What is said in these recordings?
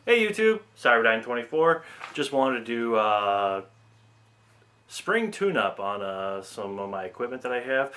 Hey YouTube, Cyberdyne24. Just wanted to do spring tune-up on some of my equipment that I have.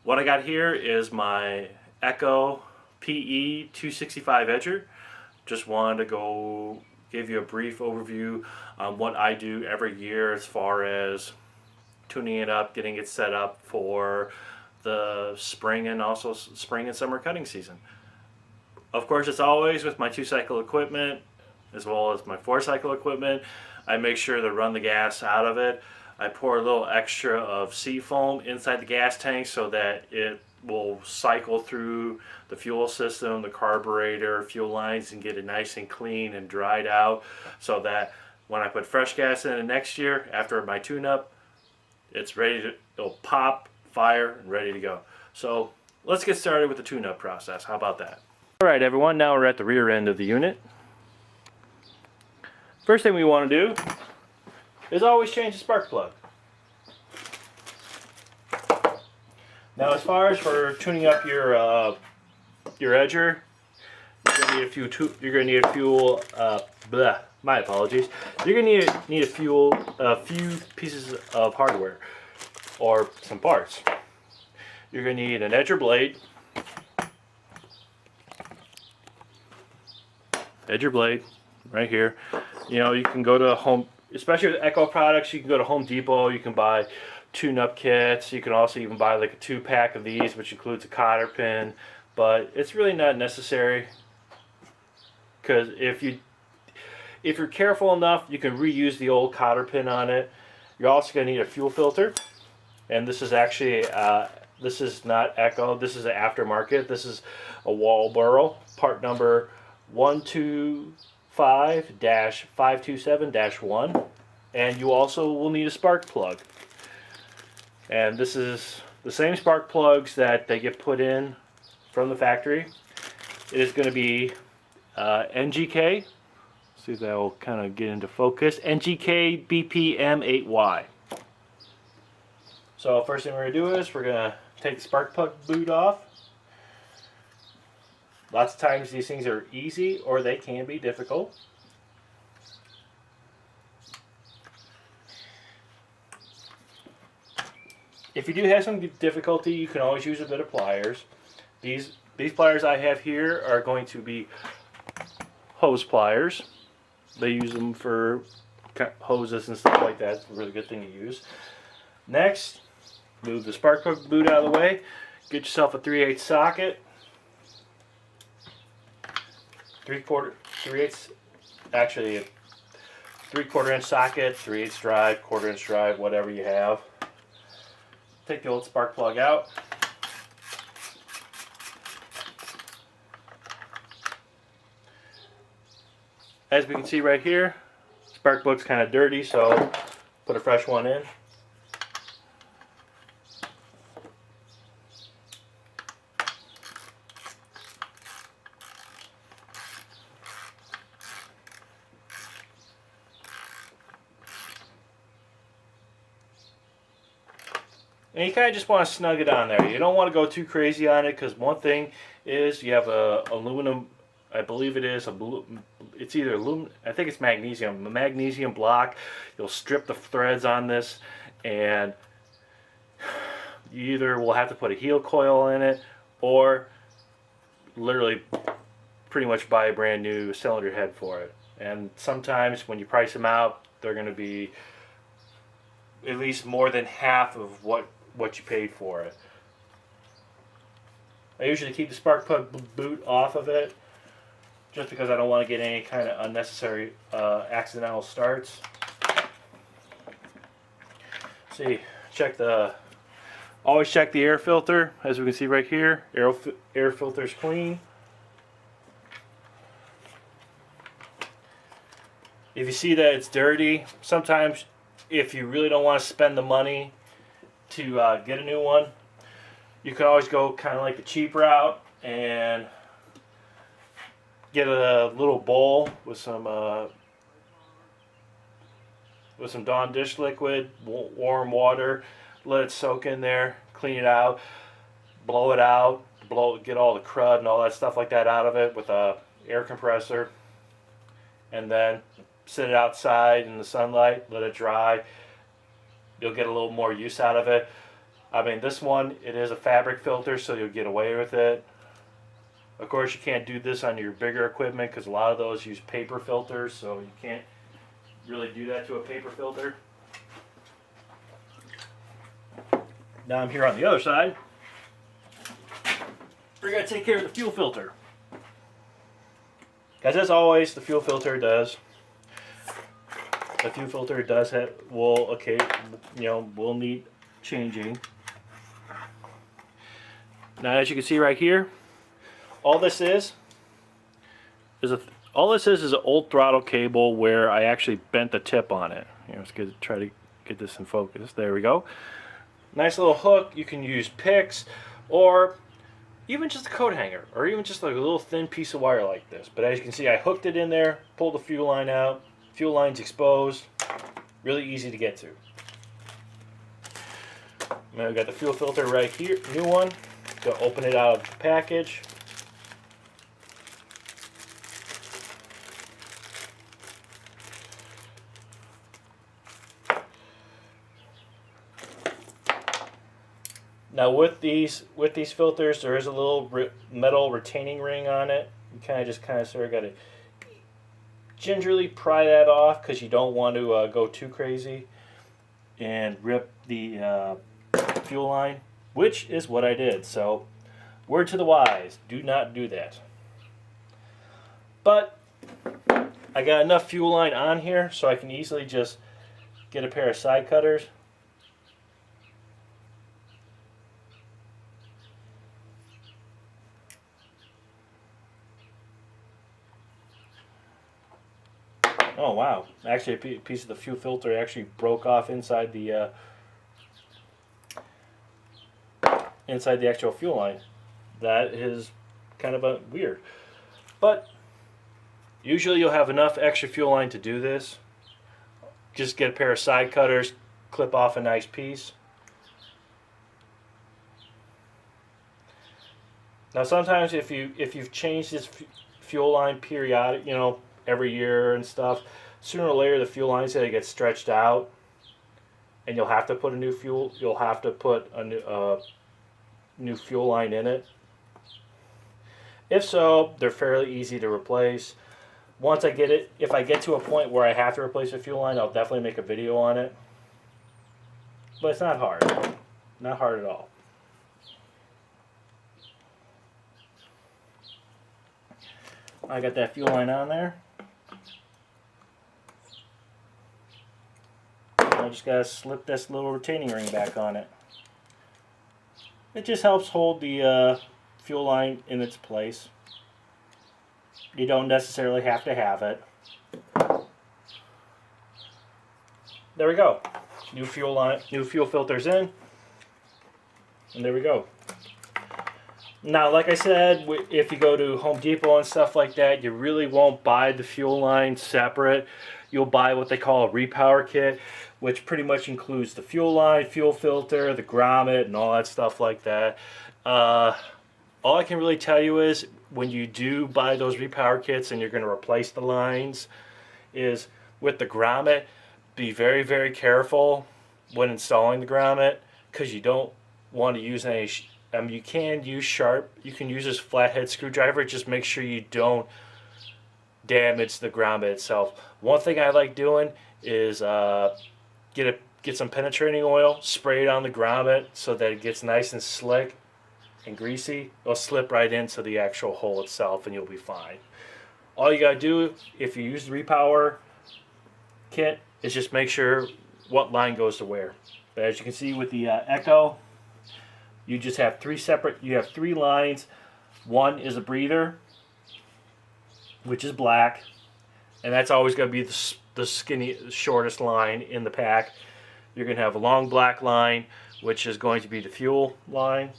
What I got here is my Echo PE 265 edger. Just wanted to go give you a brief overview on what I do every year as far as tuning it up, getting it set up for the spring and also spring and summer cutting season. Of course, as always with my 2-cycle equipment as well as my 4-cycle equipment, I make sure to run the gas out of it. I pour a little extra of sea foam inside the gas tank so that it will cycle through the fuel system, the carburetor, fuel lines, and get it nice and clean and dried out, so that when I put fresh gas in it next year after my tune-up, it's ready to, it'll pop, fire, and ready to go. So let's get started with the tune-up process. How about that? Alright everyone, now we're at the rear end of the unit. First thing we want to do is always change the spark plug. Now as far as for tuning up your edger, you're going to need a fuel, my apologies. You're going to need a few pieces of hardware or some parts. You're going to need an edger blade, right here. You know, you can go to Home, especially with Echo products, you can go to Home Depot, you can buy tune-up kits. You can also even buy like a 2-pack of these, which includes a cotter pin, but it's really not necessary, because if you're careful enough, you can reuse the old cotter pin on it. You're also going to need a fuel filter, and this is actually this is not Echo, this is an aftermarket. This is a Walboro, part number 125-527-1, and you also will need a spark plug. And this is the same spark plugs that they get put in from the factory. It is going to be NGK. See if that will kind of get into focus. NGK BPM8Y. So first thing we're going to do is we're going to take the spark plug boot off. Lots of times these things are easy or they can be difficult. If you do have some difficulty, you can always use a bit of pliers. These pliers I have here are going to be hose pliers. They use them for hoses and stuff like that. It's a really good thing to use. Next, move the spark plug boot out of the way. Get yourself a 3/8 socket. 3/4 inch socket, 3/8 drive, 1/4 inch drive, whatever you have. Take the old spark plug out. As we can see right here, spark plug's kind of dirty, so put a fresh one in. And you kind of just want to snug it on there. You don't want to go too crazy on it, because one thing is you have a aluminum, I believe it is, it's either aluminum, I think it's magnesium, a magnesium block. You'll strip the threads on this, and you either will have to put a heel coil in it, or literally pretty much buy a brand new cylinder head for it. And sometimes when you price them out, they're going to be at least more than half of what you paid for it. I usually keep the spark plug boot off of it, just because I don't want to get any kind of unnecessary accidental starts. See, always check the air filter. As we can see right here, air filter's clean. If you see that it's dirty, sometimes if you really don't want to spend the money to get a new one, you can always go kind of like the cheap route and get a little bowl with some Dawn dish liquid, warm water, let it soak in there, clean it out, blow it out, get all the crud and all that stuff like that out of it with a air compressor, and then sit it outside in the sunlight, let it dry. You'll get a little more use out of it. I mean, this one, it is a fabric filter, so you'll get away with it. Of course, you can't do this on your bigger equipment because a lot of those use paper filters, so you can't really do that to a paper filter. Now I'm here on the other side. We're going to take care of the fuel filter. As always, the fuel filter does. The fuel filter does have, will need changing. Now, as you can see right here, all this is an old throttle cable where I actually bent the tip on it. Let's try to get this in focus. There we go. Nice little hook. You can use picks or even just a coat hanger, or even just like a little thin piece of wire like this. But as you can see, I hooked it in there, pulled the fuel line out. Fuel line's exposed. Really easy to get to. Now we've got the fuel filter right here, new one. So open it out of the package. Now with these filters, there is a little metal retaining ring on it. You kind of sort of got to gingerly pry that off because you don't want to go too crazy and rip the fuel line, which is what I did. So, word to the wise: do not do that. But I got enough fuel line on here, so I can easily just get a pair of side cutters. Oh wow, actually a piece of the fuel filter actually broke off inside the actual fuel line. That is kind of weird. But usually you'll have enough extra fuel line to do this. Just get a pair of side cutters, clip off a nice piece. Now sometimes if you've changed this fuel line periodic, every year and stuff, sooner or later the fuel line's going to get stretched out, and you'll have to put a new fuel. You'll have to put a new fuel line in it. If so, they're fairly easy to replace. Once I get it, if I get to a point where I have to replace a fuel line, I'll definitely make a video on it. But it's not hard. Not hard at all. I got that fuel line on there. I just gotta slip this little retaining ring back on it. It just helps hold the fuel line in its place. You don't necessarily have to have it. There we go. New fuel line, new fuel filters in, and there we go. Now, like I said, if you go to Home Depot and stuff like that, you really won't buy the fuel line separate. You'll buy what they call a Repower Kit, which pretty much includes the fuel line, fuel filter, the grommet, and all that stuff like that. All I can really tell you is when you do buy those Repower Kits and you're going to replace the lines, is with the grommet, be very, very careful when installing the grommet, because you don't want to use any... you can use sharp, you can use this flathead screwdriver, just make sure you don't damage the grommet itself. One thing I like doing is get some penetrating oil, spray it on the grommet so that it gets nice and slick and greasy. It'll slip right into the actual hole itself and you'll be fine. All you gotta do if you use the Repower Kit is just make sure what line goes to where. But as you can see with the Echo, you just have three lines. One is a breather, which is black, and that's always going to be the shortest line in the pack. You're going to have a long black line, which is going to be the fuel line,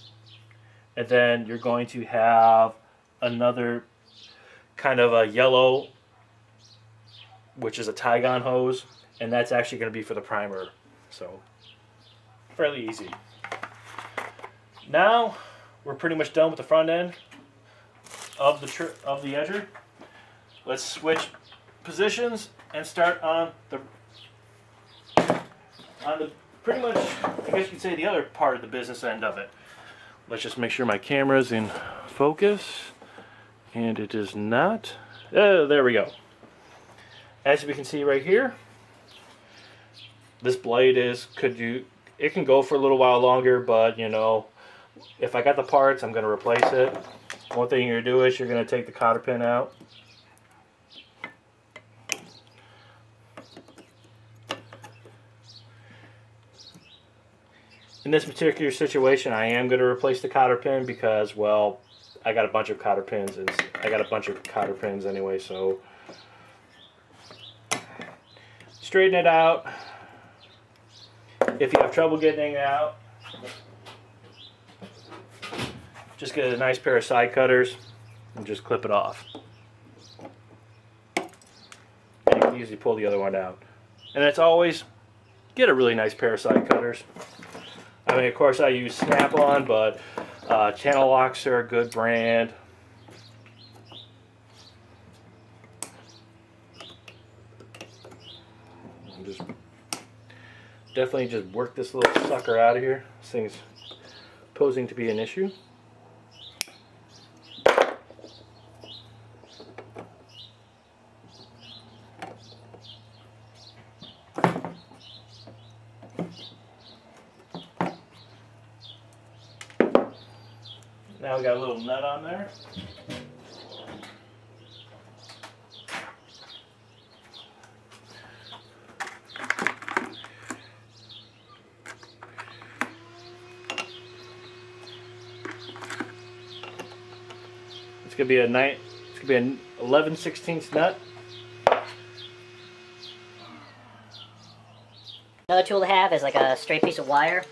and then you're going to have another kind of a yellow, which is a Tygon hose, and that's actually going to be for the primer. So, fairly easy. Now we're pretty much done with the front end of the edger. Let's switch positions and start on the pretty much, I guess you could say, the other part of the business end of it. Let's just make sure my camera's in focus, and it is not. Oh, there we go. As we can see right here, this blade it can go for a little while longer, but you know, if I got the parts, I'm going to replace it. One thing you're going to do is you're going to take the cotter pin out. In this particular situation, I am going to replace the cotter pin because, well, I got a bunch of cotter pins, and I got a bunch of cotter pins anyway, so straighten it out. If you have trouble getting it out, just get a nice pair of side cutters and just clip it off. And you can easily pull the other one out. And it's always, get a really nice pair of side cutters. I mean, of course, I use Snap-on, but Channel Locks are a good brand. Definitely just work this little sucker out of here. This thing's posing to be an issue. Now we got a little nut on there. It's gonna be an 11/16 nut. Another tool to have is like a straight piece of wire,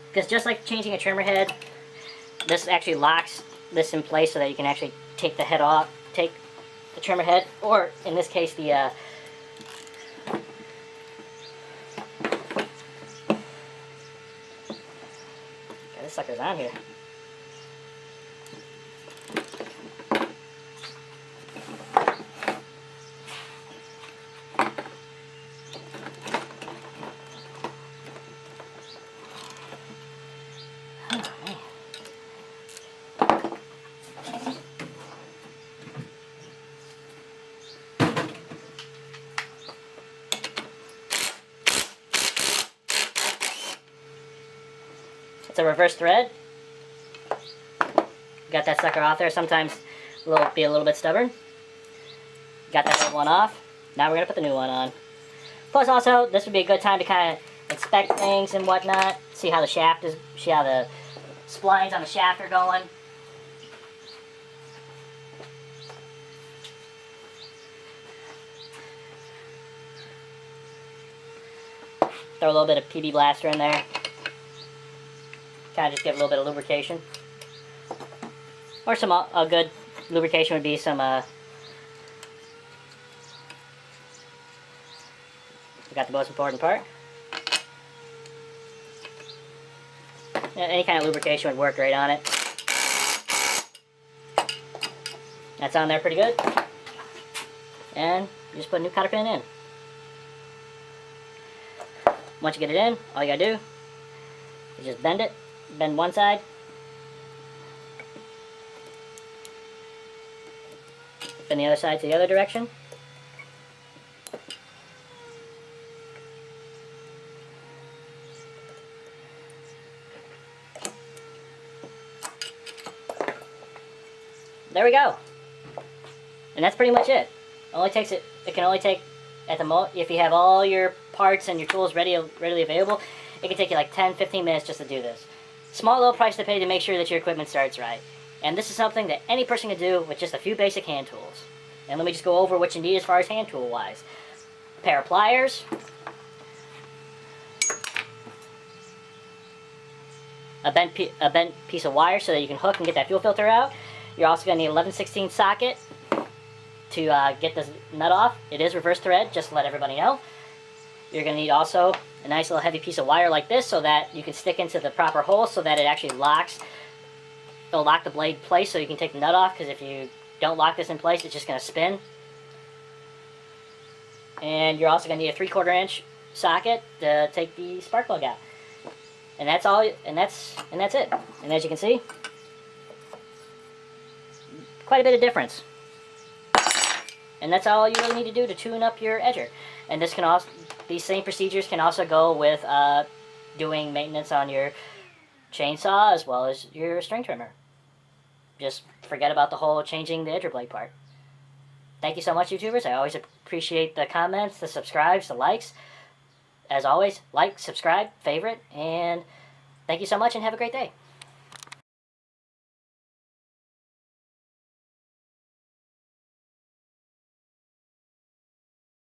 because just like changing a trimmer head, this actually locks this in place so that you can actually take the head off, take the trimmer head, or in this case the yeah, this sucker's on here. It's a reverse thread. Got that sucker off there. Sometimes be a little bit stubborn. Got that old one off. Now we're gonna put the new one on. Plus, also, this would be a good time to kind of inspect things and whatnot. See how the shaft is. See how the splines on the shaft are going. Throw a little bit of PB Blaster in there. Kind of just give a little bit of lubrication. Or a good lubrication would be some, we got the most important part. Yeah, any kind of lubrication would work great on it. That's on there pretty good. And you just put a new cotter pin in. Once you get it in, all you gotta do is just bend it. Bend one side. Bend the other side to the other direction. There we go. And that's pretty much it. It can only take at the if you have all your parts and your tools readily available, it can take you like 10-15 minutes just to do this. Small little price to pay to make sure that your equipment starts right. And this is something that any person can do with just a few basic hand tools. And let me just go over what you need as far as hand tool wise. A pair of pliers. A bent piece of wire so that you can hook and get that fuel filter out. You're also going to need an 11/16 socket to get this nut off. It is reverse thread, just to let everybody know. You're going to need also a nice little heavy piece of wire like this so that you can stick into the proper hole so that it actually locks. It'll lock the blade in place so you can take the nut off, because if you don't lock this in place, it's just going to spin. And you're also going to need a 3/4 inch socket to take the spark plug out. And that's all, and that's it. And as you can see, quite a bit of difference. And that's all you really need to do to tune up your edger. And this can also, these same procedures can also go with doing maintenance on your chainsaw as well as your string trimmer. Just forget about the whole changing the edger blade part. Thank you so much, YouTubers. I always appreciate the comments, the subscribes, the likes. As always, like, subscribe, favorite, and thank you so much and have a great day.